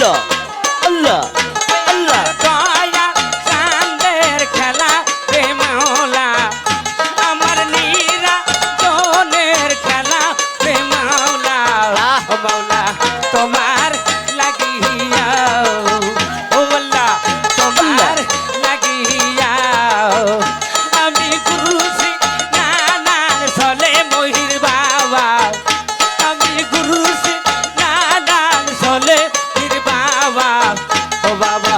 আল্লাহ আল্লাহ আল্লাহ দয়া চাঁদের খেলা রে মাওলা আমার নীরা জনের খেলা রে মাওলা ও মাওলা তোমার লাগিয়া ও আল্লাহ তোমার লাগিয়া আমি গুরুজি নানার চলে মহির বাবা আমি গুরুজি নানার চলে মহির বাবা ও বাবা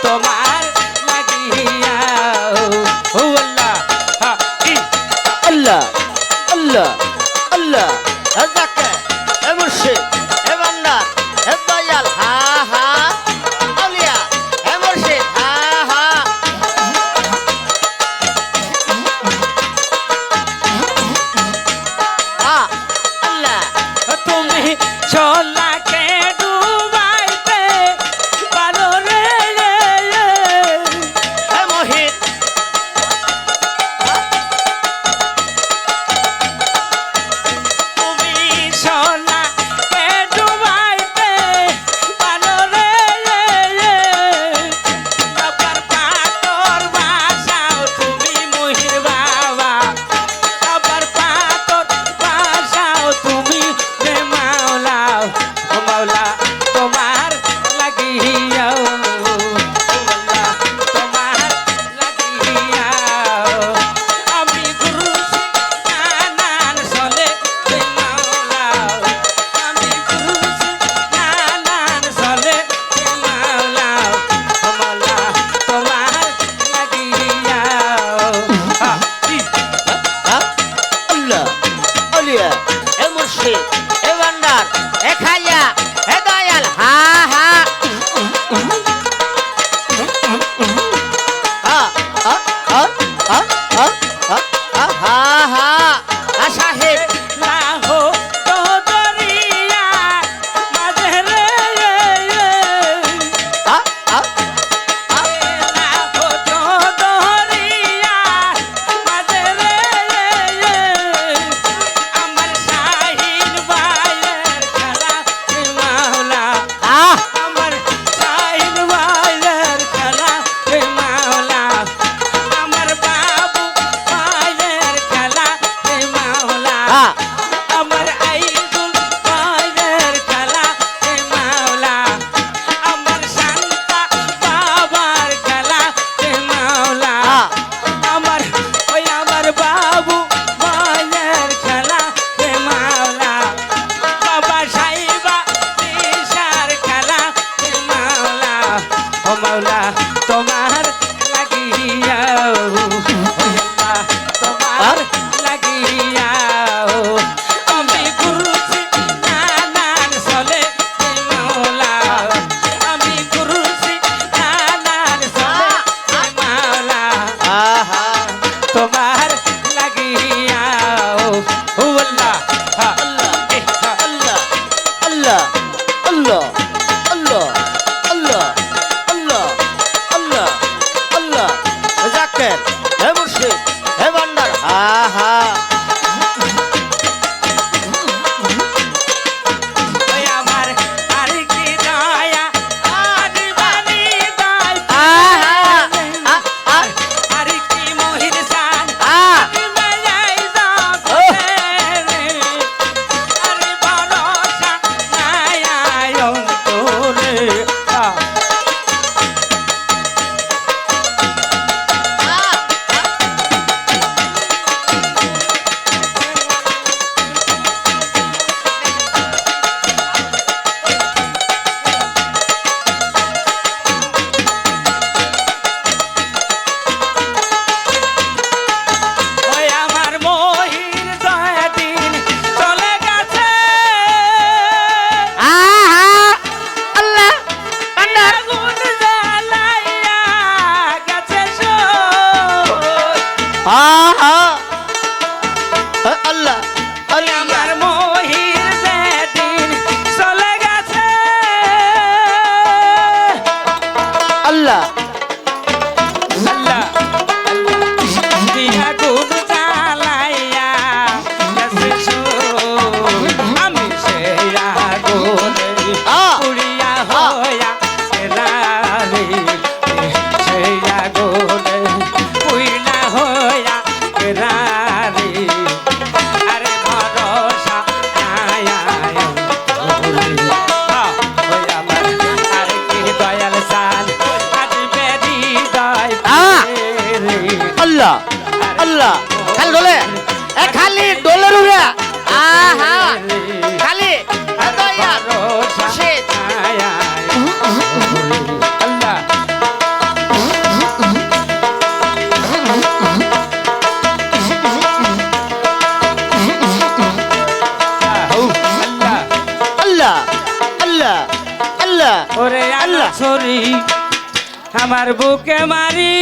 তোমার লাগিয়া ও আল্লাহ আল্লাহ আল্লাহ আল্লাহ হাজাকে হে মুর্শিদ হে বান্দার হে দয়াল হা হা আউলিয়া হে মুর্শিদ হা হা আল্লাহ তুমি ছোলাকে ডুবাইতে পারো রে হে মোহিত তুমি ছোলাকে ডুবাইতে পারো রে আবার পাতর বাসাও তুমি মহির বাবা আবার পাতর বাসাও তুমি রে মাওলা ও মাওলা তোমার লাগিয়া ও মাওলা তোমার লাগিয়া আমি গুরুজি নানার চলে রে মাওলা আমি গুরুজি নানার চলে রে মাওলা ও মাওলা তোমার লাগিয়া আল্লাহ আউলিয়া হে মুর্শিদ হে বান্দার হে খাজা হে দয়াল হা হা হা হা সাহেব লাহো তো দরিয়া মাঝে রে লাহো তো দরিয়া মাঝে রে আমার শাহিন ভাইয়ের খেলা রে মাওলা আমার শাহিন ভাইয়ের খেলা রে মাওলা আমার বাবু ভাইয়ের খেলা রে মাওলা আমার আইজুল ভাইয়ের খেলা রে মাওলা আমার শান্তা বাবার খেলা রে মাওলা আমার ওই আমার বাবু ভাইয়ের খেলা রে মাওলা বাবা সাইবা দিশার খেলা রে মাওলা ও মাওলা তোমার লাগিয়া ও আল্লাহ তোমার লাগিয়া আমি গুরুজি নানার চলে রে মাওলা আমি গুরুজি নানার চলে রে মাওলা তোমার লাগিয়া ও আল্লাহ আল্লাহ আল্লাহ আল্লাহ আল্লাহ আল্লাহ আল্লাহ আল্লাহ আল্লাহ আল্লাহ জাকের হে মুর্শিদ হে বান্দার হা হা ওই আমার আর কি দয়া আর বানি দয়া আর কি মহির সান মায়াই যাবে আরে ভরসা নাই অন্তরে ওই আমার মহির জয় দিন চলে গেছে আল্লাহ আগুন জ্বালাইয়া গেছে আল্লাহ আমার মহির যেদিন চলে গেছে আল্লাহ আল্লাহ আগুন জ্বালাইয়া গেছে আমি সে আগুন পুড়িয়া হইয়া আল্লাহ আল্লাহ ওরে আল্লাহ আল্লাহ ছড়ি আমার বুকে মারি